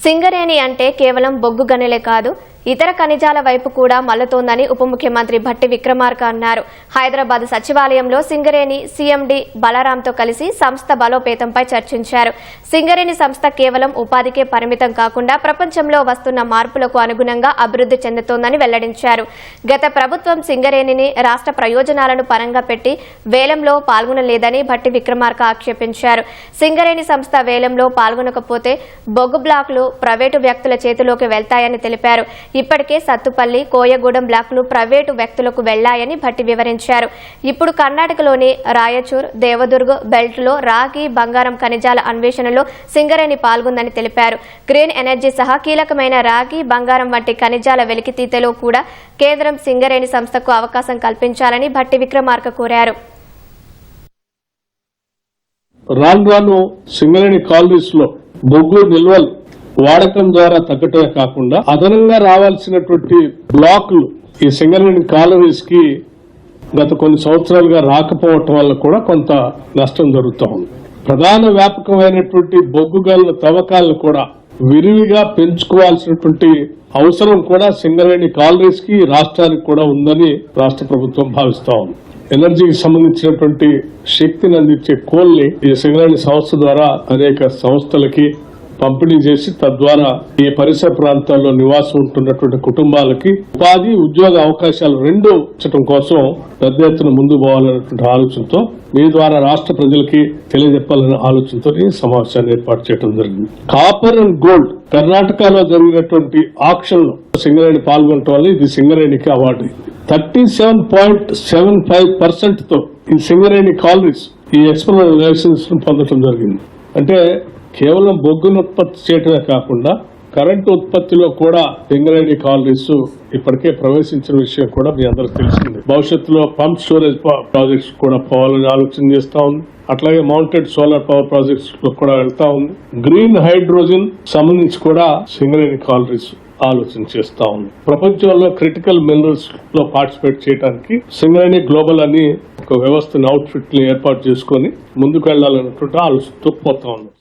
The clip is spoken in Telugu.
సింగరేణి అంటే కేవలం బొగ్గు గనులే కాదు, ఇతర ఖనిజాల వైపు కూడా మళ్లుతోందని ఉప ముఖ్యమంత్రి భట్టి విక్రమార్క అన్నారు. హైదరాబాద్ సచివాలయంలో సింగరేణి సీఎండీ బలరాంతో కలిసి సంస్థ బలోపేతంపై చర్చించారు. సింగరేణి సంస్థ కేవలం ఉపాధికే పరిమితం కాకుండా ప్రపంచంలో వస్తున్న మార్పులకు అనుగుణంగా అభివృద్ధి చెందుతోందని వెల్లడించారు. గత ప్రభుత్వం సింగరేణిని రాష్ట్ర ప్రయోజనాలను పరంగా పెట్టి వేలంలో పాల్గొనలేదని భట్టి విక్రమార్క ఆక్షేపించారు. సింగరేణి సంస్థ వేలంలో పాల్గొనకపోతే బొగ్గు బ్లాకులు ప్రైవేటు వ్యక్తుల చేతిలోకి వెళ్తాయని తెలిపారు. ఇప్పటికే సత్తుపల్లి, కోయగూడెం బ్లాకులు ప్రైవేటు వ్యక్తులకు వెళ్లాయని భట్టి వివరించారు. ఇప్పుడు కర్ణాటకలోని రాయచూర్, దేవదుర్గ్ బెల్ట్లో రాగి, బంగారం ఖనిజాల అన్వేషణలో సింగరేణి పాల్గొందని తెలిపారు. గ్రీన్ ఎనర్జీ సహా కీలకమైన రాగి, బంగారం వంటి ఖనిజాల వెలికితీతలో కూడా కేంద్రం సింగరేణి సంస్థకు అవకాశం కల్పించాలని భట్టి విక్రమార్క కోరారు. రాను సింగరేణి కాలనీస్ లో బొగ్గు నిల్వలు వాడకం ద్వారా తగ్గటమే కాకుండా అదనంగా రావాల్సినటువంటి బ్లాకులు ఈ సింగరేణి కాలనీస్ కి గత కొన్ని సంవత్సరాలుగా రాకపోవటం వల్ల కూడా కొంత నష్టం జరుగుతూ ఉంది. ప్రధాన వ్యాపకమైనటువంటి బొగ్గు గనుల తవ్వకాలను కూడా విరివిగా పెంచుకోవాల్సినటువంటి అవసరం కూడా సింగరేణి కాలనీస్ కి రాష్ట్రానికి కూడా ఉందని రాష్ట్ర ప్రభుత్వం భావిస్తా ఉంది. ఎనర్జీకి సంబంధించినటువంటి శక్తిని అందించే కోల్ని ఈ సింగరేణి సంస్థ ద్వారా అనేక సంస్థలకి పంపిణీ చేసి తద్వారా ఈ పరిసర ప్రాంతాల్లో నివాసం ఉంటున్నటువంటి కుటుంబాలకి ఉపాధి, ఉద్యోగ అవకాశాలు రెండూ ఇచ్చడం కోసం పెద్ద ఎత్తున ముందు పోవాలనేటువంటి ఆలోచనతో మీ ద్వారా రాష్ట్ర ప్రజలకి తెలియజెప్పాలనే ఆలోచనతో ఈ సమావేశాన్ని ఏర్పాటు చేయడం జరిగింది. కాపర్ అండ్ గోల్డ్ కర్ణాటకలో జరిగినటువంటి ఆక్షన్ లో సింగరేణి పాల్గొనడం వల్ల ఇది సింగరేణికి అవార్డు. 37.75% తో ఈ సింగరేణి కాలనీస్ ఈ ఎక్స్పోర్ట్ లైసెన్స్ పొందడం జరిగింది. అంటే కేవలం బొగ్గును ఉత్పత్తి చేయడమే కాకుండా కరెంటు ఉత్పత్తిలో కూడా సింగరేణి కాలనీస్ ఇప్పటికే ప్రవేశించిన విషయం కూడా మీ అందరికి తెలిసింది. భవిష్యత్తులో పంప్ స్టోరేజ్ ప్రాజెక్ట్స్ కూడా పోవాలని ఆలోచన చేస్తా ఉంది. అట్లాగే మౌంటెడ్ సోలార్ పవర్ ప్రాజెక్ట్స్ లో కూడా వెళ్తా ఉంది. గ్రీన్ హైడ్రోజన్ సంబంధించి కూడా సింగరేణి కాలనీస్ ఆలోచన చేస్తా ఉంది. ప్రపంచంలో క్రిటికల్ మినరల్స్ లో పార్టిసిపేట్ చేయడానికి సింగరేణి గ్లోబల్ అని ఒక వ్యవస్థను అవుట్ఫిట్ ని ఏర్పాటు చేసుకుని ముందుకు వెళ్లాలన్నటువంటి ఆలోచనతో పోతా ఉంది.